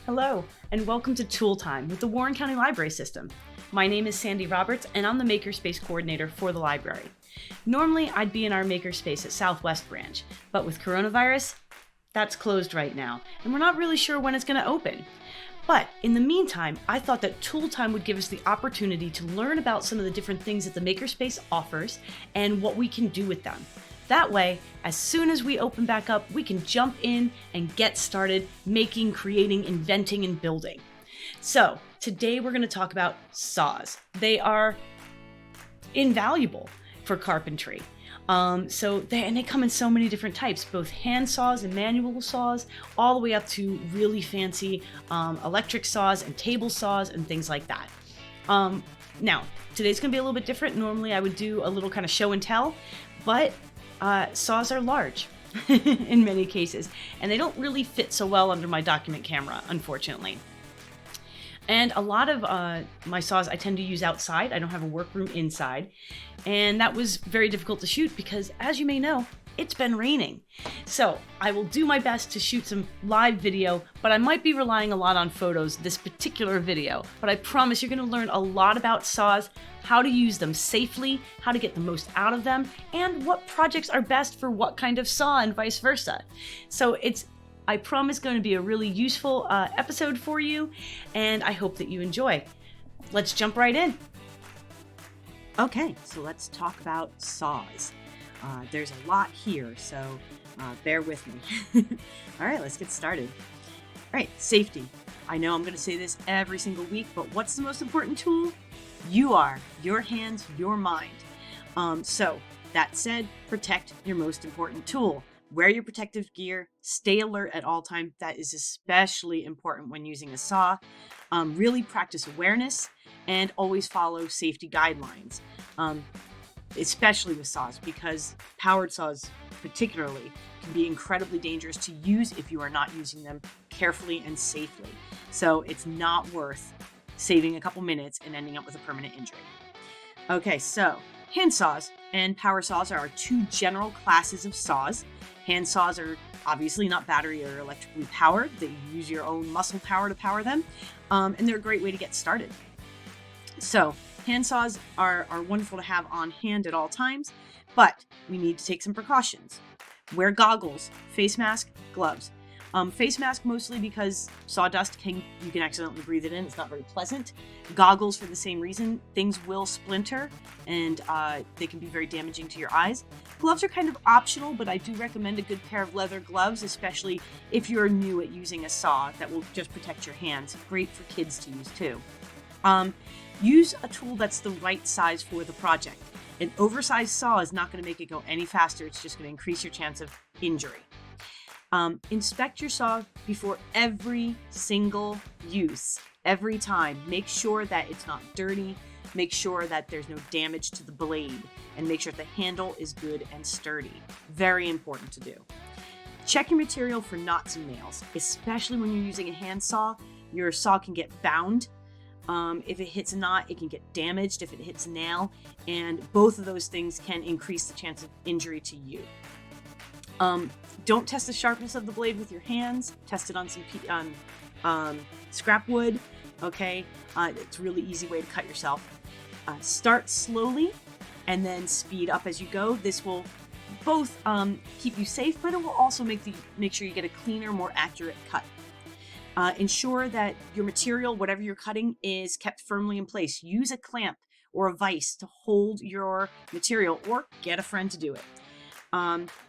Hello, and welcome to Tool Time with the Warren County Library System. My name is Sandy Roberts, and I'm the Makerspace coordinator for the library. Normally, I'd be in our Makerspace at Southwest Branch, but with coronavirus, that's closed right now, and we're not really sure when it's going to open. But in the meantime, I thought that Tool Time would give us the opportunity to learn about some of the different things that the Makerspace offers and what we can do with them. That way, as soon as we open back up, we can jump in and get started making, creating, inventing, and building. So today we're going to talk about saws. They are invaluable for carpentry. They come in so many different types, both hand saws and manual saws, all the way up to really fancy electric saws and table saws and things like that. Now, today's going to be a little bit different. Normally I would do a little kind of show and tell, but saws are large in many cases, and they don't really fit so well under my document camera, unfortunately. And a lot of my saws I tend to use outside. I don't have a workroom inside. And that was very difficult to shoot because, as you may know, it's been raining. So I will do my best to shoot some live video, but I might be relying a lot on photos this particular video. But I promise you're going to learn a lot about saws, how to use them safely, how to get the most out of them, and what projects are best for what kind of saw and vice versa. So I promise, going to be a really useful episode for you, and I hope that you enjoy. Let's jump right in. Okay, so let's talk about saws. There's a lot here, so bear with me. All right, let's get started. All right, safety. I know I'm going to say this every single week, but what's the most important tool? You are, your hands, your mind. So that said, protect your most important tool. Wear your protective gear, stay alert at all times. That is especially important when using a saw. Really practice awareness and always follow safety guidelines, especially with saws, because powered saws particularly can be incredibly dangerous to use if you are not using them carefully and safely. So it's not worth saving a couple minutes and ending up with a permanent injury. Okay, so hand saws and power saws are our two general classes of saws. Hand saws are obviously not battery or electrically powered. They use your own muscle power to power them, and they're a great way to get started. So hand saws are wonderful to have on hand at all times, but we need to take some precautions. Wear goggles, face mask, gloves. Face mask mostly because sawdust you can accidentally breathe it in. It's not very pleasant. Goggles for the same reason. Things will splinter and they can be very damaging to your eyes. Gloves are kind of optional, but I do recommend a good pair of leather gloves, especially if you're new at using a saw. That will just protect your hands. Great for kids to use too. Use a tool that's the right size for the project. An oversized saw is not going to make it go any faster. It's just going to increase your chance of injury. Inspect your saw before every single use, every time. Make sure that it's not dirty. Make sure that there's no damage to the blade, and make sure the handle is good and sturdy. Very important to do. Check your material for knots and nails, especially when you're using a hand saw. Your saw can get bound. If it hits a knot, it can get damaged if it hits a nail, and both of those things can increase the chance of injury to you. Don't test the sharpness of the blade with your hands. Test it on some scrap wood. Okay, it's a really easy way to cut yourself. Start slowly and then speed up as you go. This will both keep you safe, but it will also make sure you get a cleaner, more accurate cut. Ensure that your material, whatever you're cutting, is kept firmly in place. Use a clamp or a vise to hold your material, or get a friend to do it.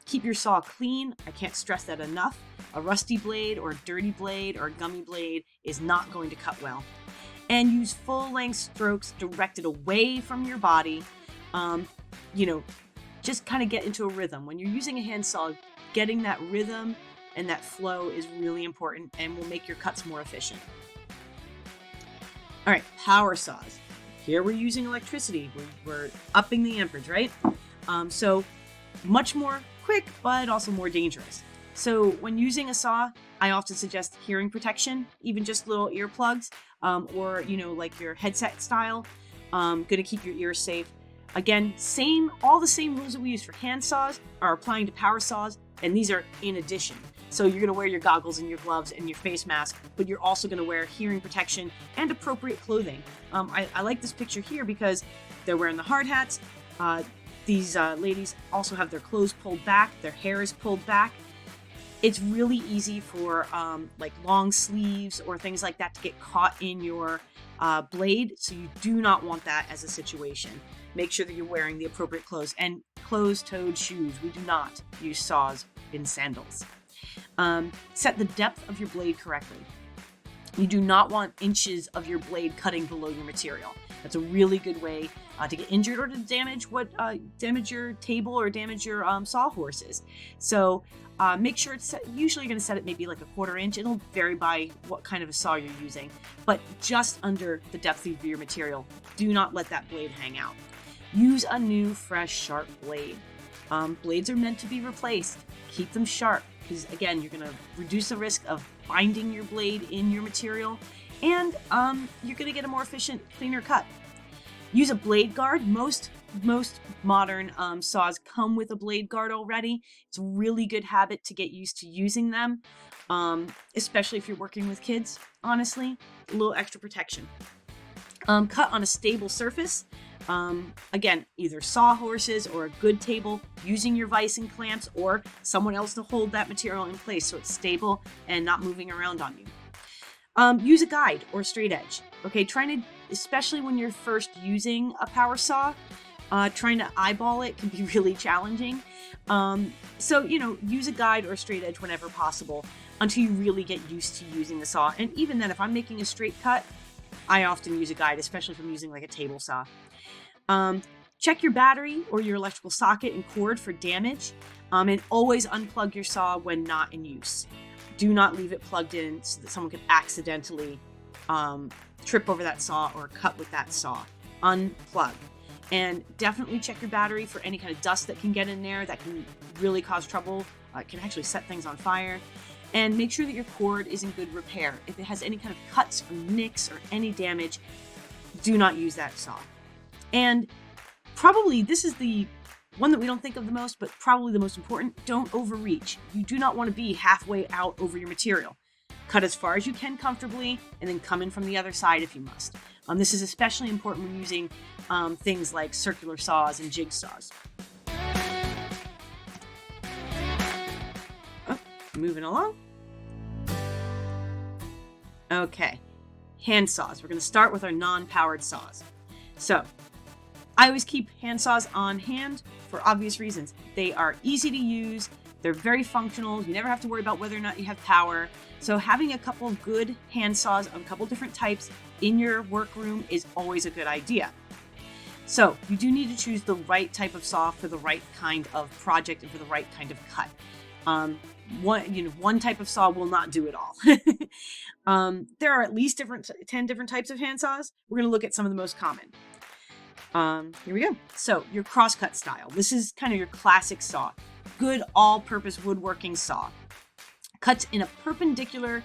Keep your saw clean. I can't stress that enough. A rusty blade or a dirty blade or a gummy blade is not going to cut well. And use full-length strokes directed away from your body. Just kind of get into a rhythm. When you're using a hand saw, getting that rhythm and that flow is really important and will make your cuts more efficient. All right, power saws. Here we're using electricity. We're upping the amperage, right? So much more quick, but also more dangerous. So when using a saw, I often suggest hearing protection, even just little earplugs, or like your headset style. Gonna keep your ears safe. Again, all the same rules that we use for hand saws are applying to power saws, and these are in addition. So you're going to wear your goggles and your gloves and your face mask, but you're also going to wear hearing protection and appropriate clothing. I like this picture here because they're wearing the hard hats. These ladies also have their clothes pulled back, their hair is pulled back. It's really easy for like long sleeves or things like that to get caught in your blade. So you do not want that as a situation. Make sure that you're wearing the appropriate clothes and closed-toed shoes. We do not use saws in sandals. Set the depth of your blade correctly. You do not want inches of your blade cutting below your material. That's a really good way to get injured or to damage your table or damage your sawhorses. So make sure it's set. Usually you're going to set it maybe like a 1/4 inch. It'll vary by what kind of a saw you're using, but just under the depth of your material. Do not let that blade hang out. Use a new, fresh, sharp blade. Blades are meant to be replaced. Keep them sharp because, again, you're going to reduce the risk of binding your blade in your material, and you're going to get a more efficient, cleaner cut. Use a blade guard. Most modern saws come with a blade guard already. It's a really good habit to get used to using them, especially if you're working with kids, honestly. A little extra protection. Cut on a stable surface. Again, either sawhorses or a good table, using your vise and clamps or someone else to hold that material in place so it's stable and not moving around on you. Use a guide or straight edge. Okay, especially when you're first using a power saw, trying to eyeball it can be really challenging. So, use a guide or straight edge whenever possible until you really get used to using the saw. And even then, if I'm making a straight cut, I often use a guide, especially if I'm using like a table saw. Check your battery or your electrical socket and cord for damage, and always unplug your saw when not in use. Do not leave it plugged in so that someone could accidentally trip over that saw or cut with that saw. Unplug. And definitely check your battery for any kind of dust that can get in there that can really cause trouble. It can actually set things on fire. And make sure that your cord is in good repair. If it has any kind of cuts or nicks or any damage, do not use that saw. And probably this is the one that we don't think of the most, but probably the most important. Don't overreach. You do not want to be halfway out over your material. Cut as far as you can comfortably and then come in from the other side if you must. This is especially important when using things like circular saws and jigsaws. Moving along. Okay, hand saws. We're going to start with our non-powered saws. So, I always keep hand saws on hand for obvious reasons. They are easy to use. They're very functional. You never have to worry about whether or not you have power. So having a couple of good hand saws of a couple different types in your workroom is always a good idea. So you do need to choose the right type of saw for the right kind of project and for the right kind of cut. One type of saw will not do it all. There are at least 10 different types of hand saws. We're going to look at some of the most common. Here we go. So your crosscut style. This is kind of your classic saw. Good all-purpose woodworking saw. Cuts in a perpendicular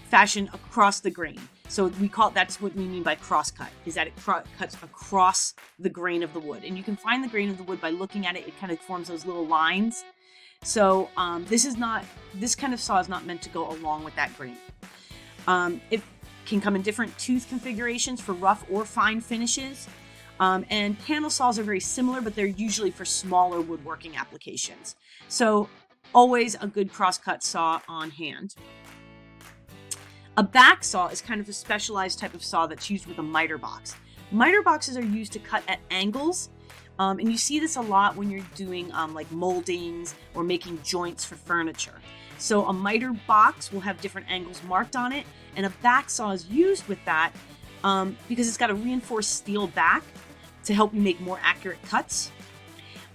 fashion across the grain. So that's what we mean by crosscut, is that it cuts across the grain of the wood. And you can find the grain of the wood by looking at it. It kind of forms those little lines. So this kind of saw is not meant to go along with that grain. It can come in different tooth configurations for rough or fine finishes. And panel saws are very similar, but they're usually for smaller woodworking applications. So always a good crosscut saw on hand. A back saw is kind of a specialized type of saw that's used with a miter box. Miter boxes are used to cut at angles. And you see this a lot when you're doing like moldings or making joints for furniture. So a miter box will have different angles marked on it, and a back saw is used with that because it's got a reinforced steel back to help you make more accurate cuts.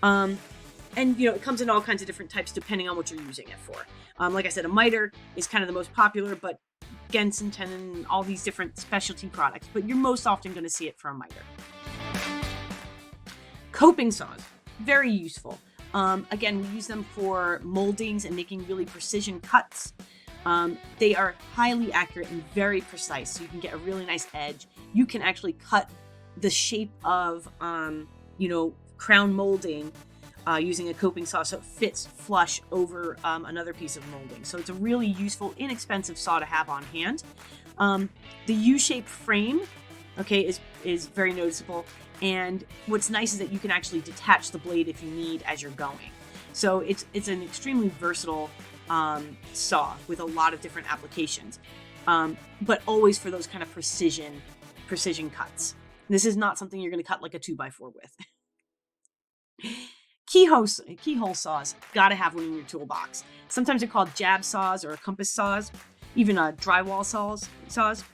And it comes in all kinds of different types depending on what you're using it for. Like I said, a miter is kind of the most popular, but Gensen, tenon, all these different specialty products, but you're most often going to see it for a miter. Coping saws, very useful. Again, we use them for moldings and making really precision cuts. They are highly accurate and very precise, so you can get a really nice edge. You can actually cut the shape of, crown molding using a coping saw so it fits flush over another piece of molding. So it's a really useful, inexpensive saw to have on hand. The U-shaped frame, okay, is very noticeable. And what's nice is that you can actually detach the blade if you need as you're going. So it's an extremely versatile saw with a lot of different applications, but always for those kind of precision cuts. This is not something you're going to cut like a 2x4 with. Keyhole saws, gotta have one in your toolbox. Sometimes they're called jab saws or compass saws, even drywall saws,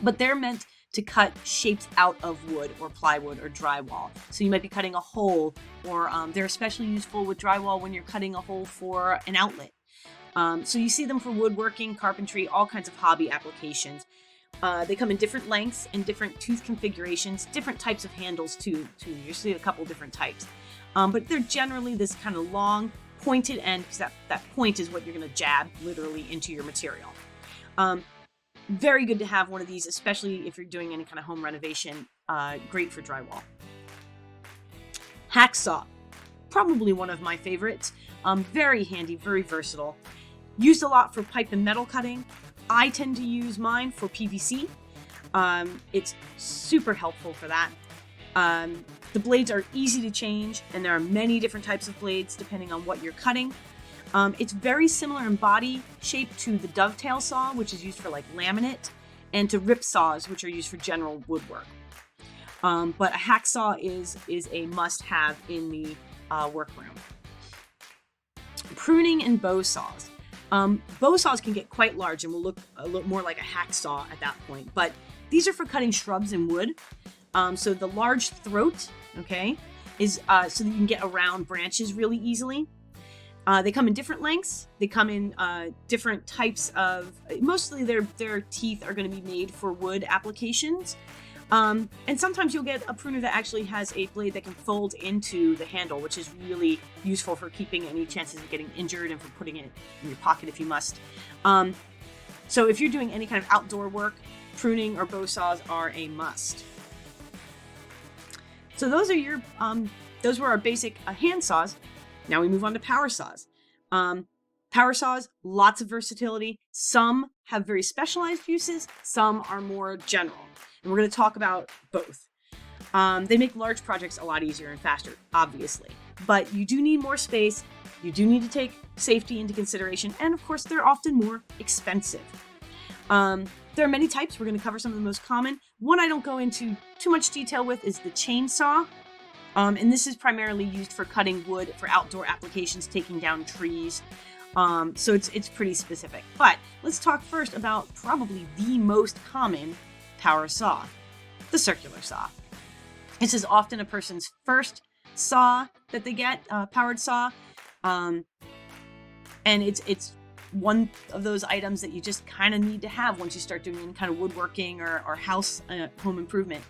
but they're meant to cut shapes out of wood or plywood or drywall. So you might be cutting a hole, or they're especially useful with drywall when you're cutting a hole for an outlet. So you see them for woodworking, carpentry, all kinds of hobby applications. They come in different lengths and different tooth configurations, different types of handles too. You see a couple different types. But they're generally this kind of long, pointed end, because that point is what you're going to jab literally into your material. Very good to have one of these, especially if you're doing any kind of home renovation. Great for drywall. Hacksaw, probably one of my favorites. Very handy, very versatile. Used a lot for pipe and metal cutting. I tend to use mine for PVC. It's super helpful for that. The blades are easy to change, and there are many different types of blades depending on what you're cutting. It's very similar in body shape to the dovetail saw, which is used for like laminate, and to rip saws, which are used for general woodwork. But a hacksaw is a must-have in the workroom. Pruning and bow saws. Bow saws can get quite large and will look a little more like a hacksaw at that point, but these are for cutting shrubs and wood. So the large throat, okay, is so that you can get around branches really easily. They come in different lengths. They come in different types of, mostly their teeth are going to be made for wood applications. And sometimes you'll get a pruner that actually has a blade that can fold into the handle, which is really useful for keeping any chances of getting injured and for putting it in your pocket if you must. So if you're doing any kind of outdoor work, pruning or bow saws are a must. So those were our basic hand saws. Now we move on to power saws. Power saws, lots of versatility. Some have very specialized uses. Some are more general. And we're going to talk about both. They make large projects a lot easier and faster, obviously. But you do need more space. You do need to take safety into consideration. And of course, they're often more expensive. There are many types. We're going to cover some of the most common. One I don't go into too much detail with is the chainsaw. And this is primarily used for cutting wood for outdoor applications, taking down trees. So it's pretty specific. But let's talk first about probably the most common power saw, the circular saw. This is often a person's first saw that they get, powered saw. And it's one of those items that you just kind of need to have once you start doing any kind of woodworking or house home improvement.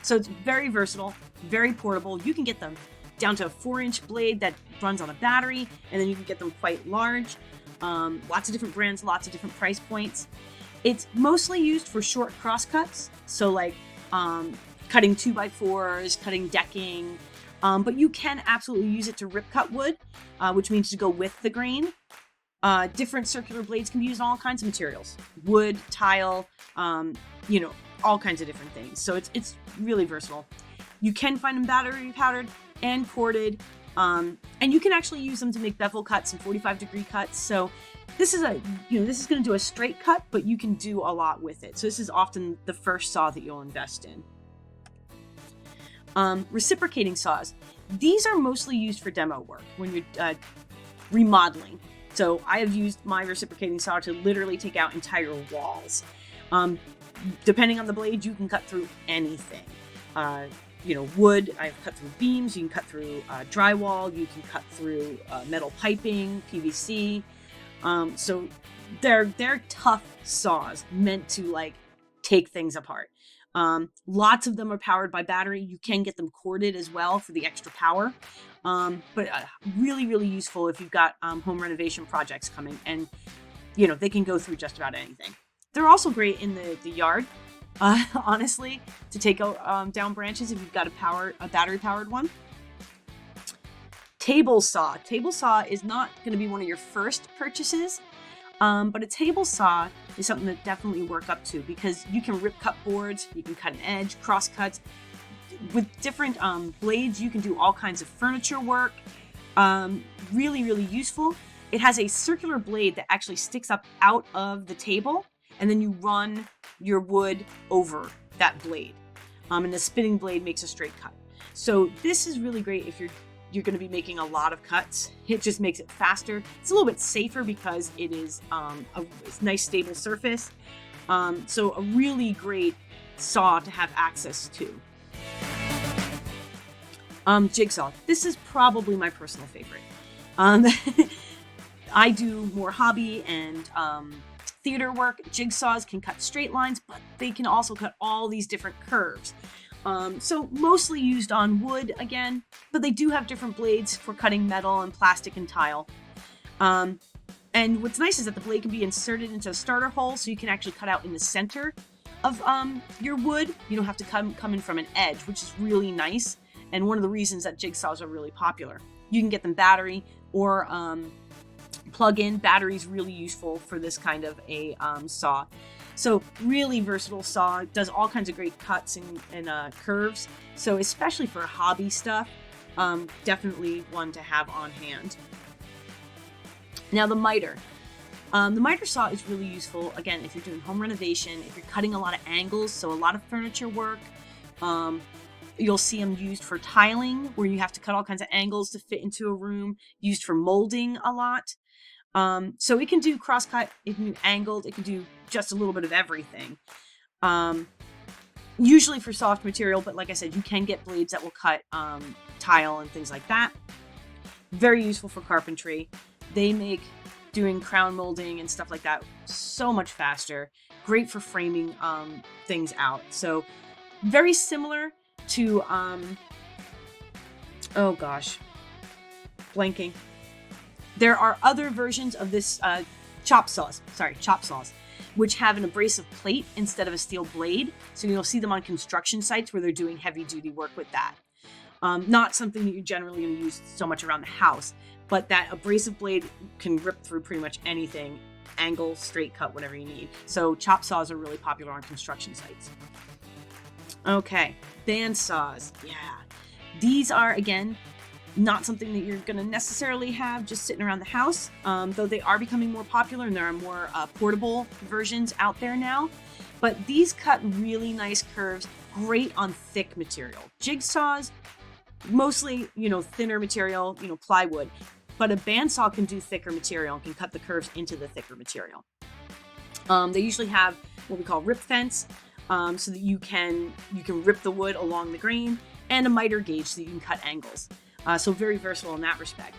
So it's very versatile, very portable. You can get them down to a 4-inch blade that runs on a battery, and then you can get them quite large. Lots of different brands, lots of different price points. It's mostly used for short cross cuts, so like cutting 2x4s, cutting decking, but you can absolutely use it to rip cut wood, which means to go with the grain. Different circular blades can be used on all kinds of materials, wood, tile, all kinds of different things. So it's really versatile. You can find them battery powered and corded, and you can actually use them to make bevel cuts and 45-degree cuts. So this is this is going to do a straight cut, but you can do a lot with it. So this is often the first saw that you'll invest in. Reciprocating saws. These are mostly used for demo work when you're remodeling. So I have used my reciprocating saw to literally take out entire walls. Depending on the blade, you can cut through anything. Wood, I've cut through beams, you can cut through drywall, you can cut through metal piping, PVC. So they're tough saws meant to take things apart. Lots of them are powered by battery. You can get them corded as well for the extra power. But really, really useful if you've got home renovation projects coming, and they can go through just about anything. They're also great in the yard, honestly, to take down branches if you've got a battery powered one. Table saw. Table saw is not going to be one of your first purchases, but a table saw is something that definitely work up to, because you can rip cut boards, you can cut an edge, cross cuts. With different blades, you can do all kinds of furniture work. Really, really useful. It has a circular blade that actually sticks up out of the table, and then you run your wood over that blade. And the spinning blade makes a straight cut. So this is really great if you're going to be making a lot of cuts. It just makes it faster. It's a little bit safer because it is a nice stable surface. So a really great saw to have access to. Jigsaw. This is probably my personal favorite. I do more hobby and theater work. Jigsaws can cut straight lines, but they can also cut all these different curves. So mostly used on wood again, but they do have different blades for cutting metal and plastic and tile. And what's nice is that the blade can be inserted into a starter hole, so you can actually cut out in the center of your wood. You don't have to come in from an edge, which is really nice. And one of the reasons that jigsaws are really popular. You can get them battery or plug-in. Battery is really useful for this kind of a saw. So really versatile saw. It does all kinds of great cuts and curves. So especially for hobby stuff, definitely one to have on hand. Now the miter. The miter saw is really useful, again, if you're doing home renovation, if you're cutting a lot of angles, so a lot of furniture work. You'll see them used for tiling, where you have to cut all kinds of angles to fit into a room, used for molding a lot. So it can do cross-cut, it can do angled, it can do just a little bit of everything. Usually for soft material, but like I said, you can get blades that will cut tile and things like that. Very useful for carpentry. They make doing crown molding and stuff like that so much faster. Great for framing things out. So very similar to, oh gosh, blanking. There are other versions of this chop saws, which have an abrasive plate instead of a steel blade. So you'll see them on construction sites where they're doing heavy duty work with that. Not something that you're generally going to use so much around the house, but that abrasive blade can rip through pretty much anything, angle, straight cut, whatever you need. So chop saws are really popular on construction sites. Okay, band saws. Yeah. These are, again, not something that you're going to necessarily have just sitting around the house, though they are becoming more popular and there are more portable versions out there now. But these cut really nice curves, great on thick material. Jigsaws, mostly, thinner material, plywood. But a bandsaw can do thicker material and can cut the curves into the thicker material. They usually have what we call rip fence, so that you can rip the wood along the grain, and a miter gauge so that you can cut angles. So very versatile in that respect.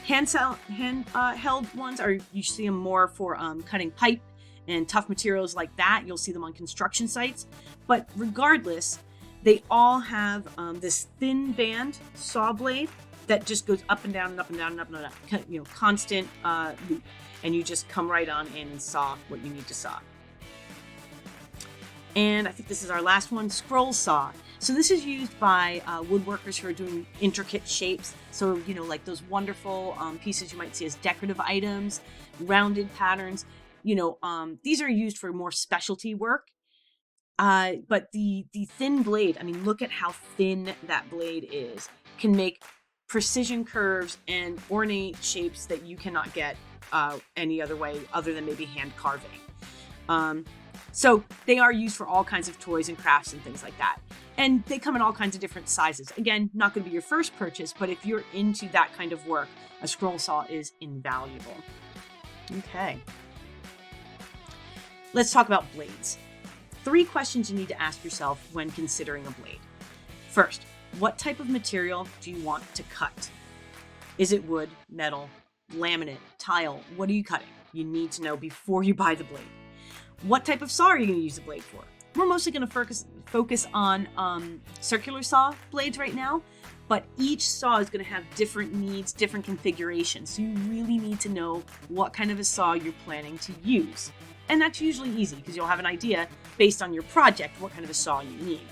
Handheld ones you see them more for cutting pipe and tough materials like that. You'll see them on construction sites. But regardless, they all have this thin band saw blade that just goes up and down and up and down and up and down, constant loop. And you just come right on in and saw what you need to saw. And I think this is our last one, scroll saw. So this is used by woodworkers who are doing intricate shapes. So, like those wonderful pieces you might see as decorative items, rounded patterns. These are used for more specialty work. But the thin blade, look at how thin that blade is. Can make precision curves and ornate shapes that you cannot get any other way other than maybe hand carving. So they are used for all kinds of toys and crafts and things like that. And they come in all kinds of different sizes. Again, not going to be your first purchase, but if you're into that kind of work, a scroll saw is invaluable. Okay. Let's talk about blades. 3 questions you need to ask yourself when considering a blade. First, what type of material do you want to cut? Is it wood, metal, laminate, tile? What are you cutting? You need to know before you buy the blade. What type of saw are you going to use the blade for? We're mostly going to focus on circular saw blades right now, but each saw is going to have different needs, different configurations. So you really need to know what kind of a saw you're planning to use. And that's usually easy because you'll have an idea based on your project what kind of a saw you need.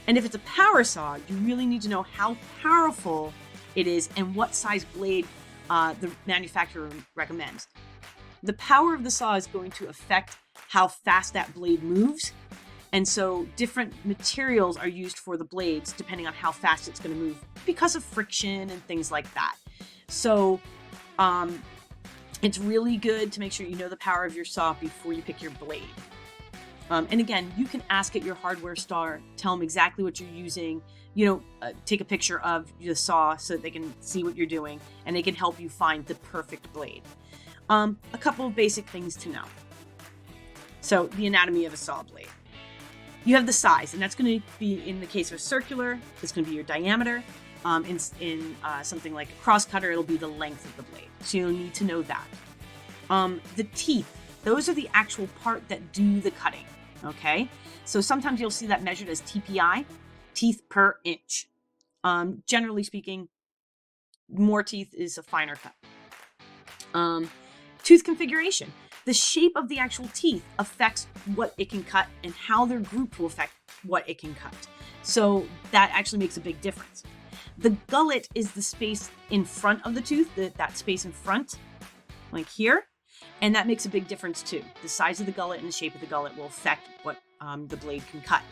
And if it's a power saw, you really need to know how powerful it is and what size blade the manufacturer recommends. The power of the saw is going to affect how fast that blade moves. And so different materials are used for the blades depending on how fast it's going to move because of friction and things like that. So it's really good to make sure you know the power of your saw before you pick your blade. And again, you can ask at your hardware store, tell them exactly what you're using, take a picture of the saw so that they can see what you're doing and they can help you find the perfect blade. A couple of basic things to know. So the anatomy of a saw blade. You have the size, and that's going to be, in the case of a circular, it's going to be your diameter. In something like a cross cutter, it'll be the length of the blade. So you'll need to know that. The teeth, those are the actual part that do the cutting. Okay, so sometimes you'll see that measured as TPI, teeth per inch. Generally speaking, more teeth is a finer cut. Tooth configuration. The shape of the actual teeth affects what it can cut, and how they're grouped will affect what it can cut. So that actually makes a big difference. The gullet is the space in front of the tooth, that space in front, like here. And that makes a big difference too. The size of the gullet and the shape of the gullet will affect what the blade can cut.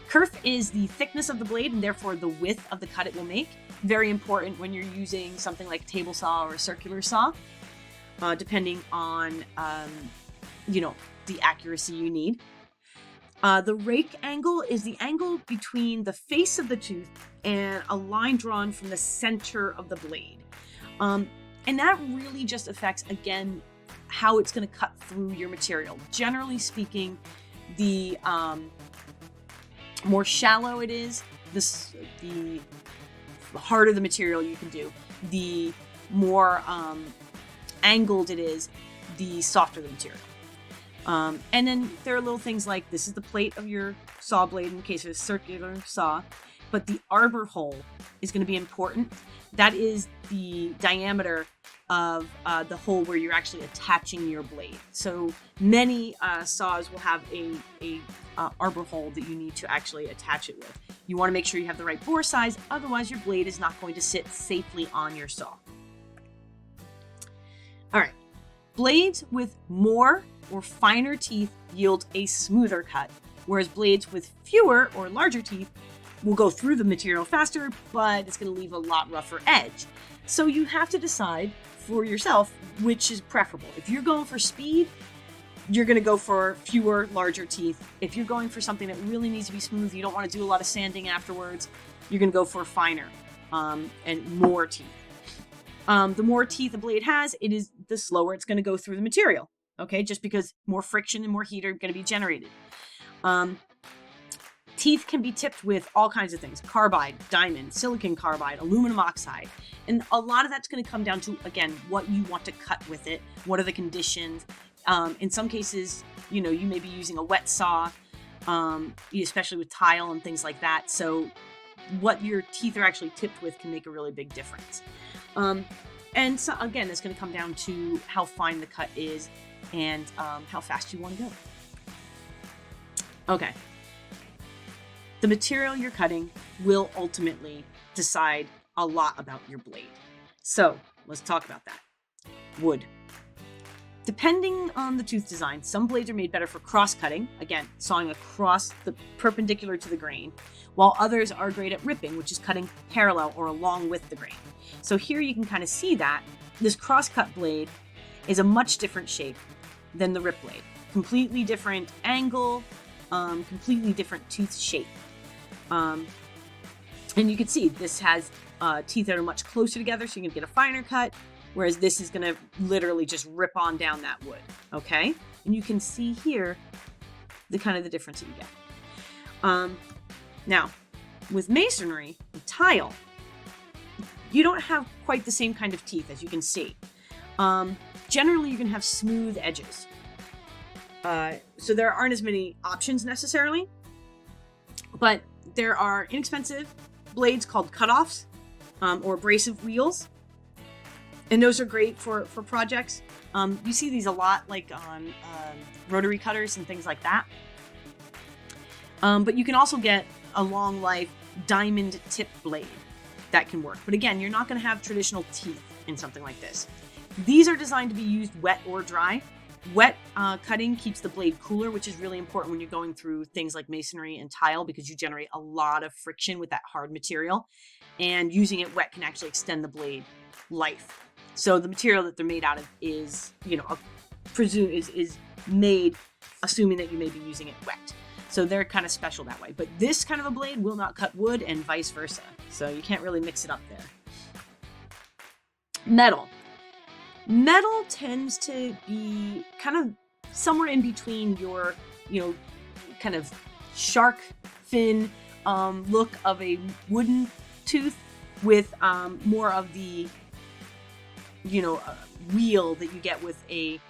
Kerf is the thickness of the blade and therefore the width of the cut it will make. Very important when you're using something like a table saw or a circular saw, depending on, the accuracy you need. The rake angle is the angle between the face of the tooth and a line drawn from the center of the blade. And that really just affects, again, how it's going to cut through your material. Generally speaking, the more shallow it is, the harder the material you can do. The more angled it is, the softer the material. And then there are little things like this is the plate of your saw blade in the case of a circular saw, but the arbor hole is going to be important. That is the diameter of the hole where you're actually attaching your blade. So many saws will have a arbor hole that you need to actually attach it with. You want to make sure you have the right bore size, otherwise your blade is not going to sit safely on your saw. All right, blades with more or finer teeth yield a smoother cut, whereas blades with fewer or larger teeth will go through the material faster, but it's going to leave a lot rougher edge. So you have to decide for yourself which is preferable. If you're going for speed, you're going to go for fewer, larger teeth. If you're going for something that really needs to be smooth, you don't want to do a lot of sanding afterwards, you're going to go for finer and more teeth. The more teeth a blade has, the slower it's going to go through the material. Okay, just because more friction and more heat are going to be generated. Teeth can be tipped with all kinds of things: carbide, diamond, silicon carbide, aluminum oxide. And a lot of that's going to come down to, again, what you want to cut with it. What are the conditions? In some cases, you may be using a wet saw, especially with tile and things like that. So what your teeth are actually tipped with can make a really big difference. And so, again, it's going to come down to how fine the cut is and how fast you want to go. Okay. The material you're cutting will ultimately decide a lot about your blade. So let's talk about that. Wood. Depending on the tooth design, some blades are made better for cross-cutting, again, sawing across the perpendicular to the grain, while others are great at ripping, which is cutting parallel or along with the grain. So here you can kind of see that this cross-cut blade is a much different shape than the rip blade. Completely different angle, completely different tooth shape. And you can see this has teeth that are much closer together, so you can get a finer cut, whereas this is going to literally just rip on down that wood, okay? And you can see here the difference that you get. Now, with masonry, with tile, you don't have quite the same kind of teeth, as you can see. Generally, you're going to have smooth edges. So there aren't as many options necessarily, but there are inexpensive blades called cutoffs or abrasive wheels. And those are great for projects. You see these a lot, like on rotary cutters and things like that. But you can also get a long life diamond tip blade. that can work. But again, you're not going to have traditional teeth in something like this. These are designed to be used wet or dry. Wet cutting keeps the blade cooler, which is really important when you're going through things like masonry and tile, because you generate a lot of friction with that hard material. And using it wet can actually extend the blade life. So the material that they're made out of is, presume is made assuming that you may be using it wet. So they're kind of special that way. But this kind of a blade will not cut wood and vice versa. So you can't really mix it up there. Metal. Metal tends to be kind of somewhere in between your, kind of shark fin look of a wooden tooth with more of the, wheel that you get with a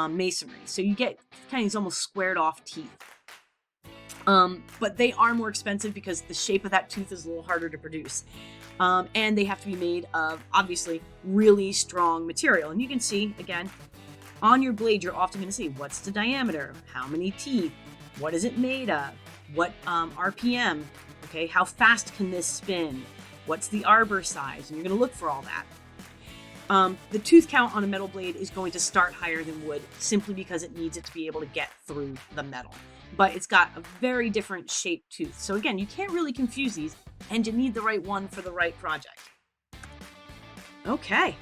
masonry. So you get kind of these almost squared off teeth. But they are more expensive because the shape of that tooth is a little harder to produce. And they have to be made of, obviously, really strong material. And you can see, again, on your blade, you're often going to see what's the diameter, how many teeth, what is it made of, what RPM, okay, how fast can this spin, what's the arbor size, and you're going to look for all that. The tooth count on a metal blade is going to start higher than wood simply because it needs it to be able to get through the metal. But it's got a very different shaped tooth. So again, you can't really confuse these, and you need the right one for the right project. Okay.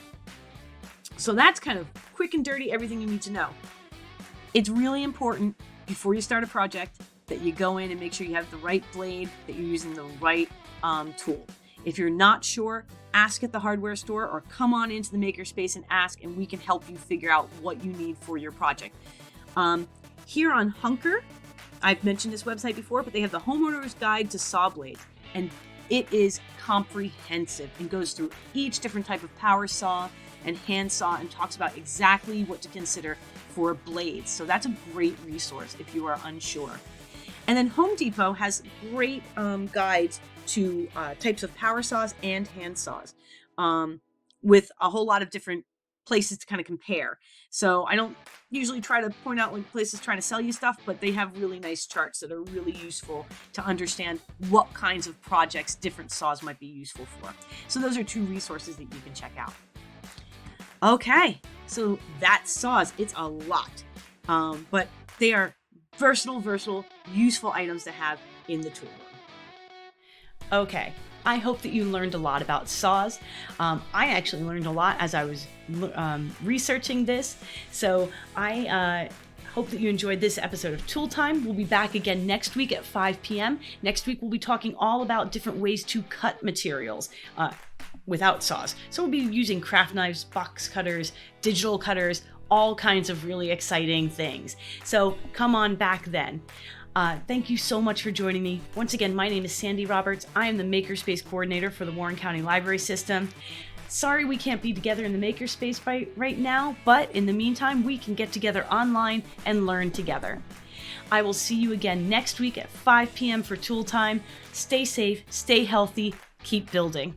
So that's kind of quick and dirty, everything you need to know. It's really important before you start a project that you go in and make sure you have the right blade, that you're using the right tool. If you're not sure, ask at the hardware store or come on into the Makerspace and ask, and we can help you figure out what you need for your project. Here on Hunker, I've mentioned this website before, but they have the Homeowner's Guide to Saw Blades, and it is comprehensive and goes through each different type of power saw and hand saw and talks about exactly what to consider for blades. So that's a great resource if you are unsure. And then Home Depot has great guides to types of power saws and hand saws with a whole lot of different places to kind of compare. So I don't usually try to point out when places trying to sell you stuff, but they have really nice charts that are really useful to understand what kinds of projects different saws might be useful for. So those are two resources that you can check out. Okay, so that's saws. It's a lot, but they are versatile, useful items to have in the tool room. Okay, I hope that you learned a lot about saws. I actually learned a lot as I was researching this. So I hope that you enjoyed this episode of Tool Time. We'll be back again next week at 5 p.m. Next week, we'll be talking all about different ways to cut materials without saws. So we'll be using craft knives, box cutters, digital cutters, all kinds of really exciting things. So come on back then. Thank you so much for joining me. Once again, my name is Sandy Roberts. I am the Makerspace Coordinator for the Warren County Library System. Sorry we can't be together in the Makerspace right now, but in the meantime, we can get together online and learn together. I will see you again next week at 5 p.m. for Tool Time. Stay safe, stay healthy, keep building.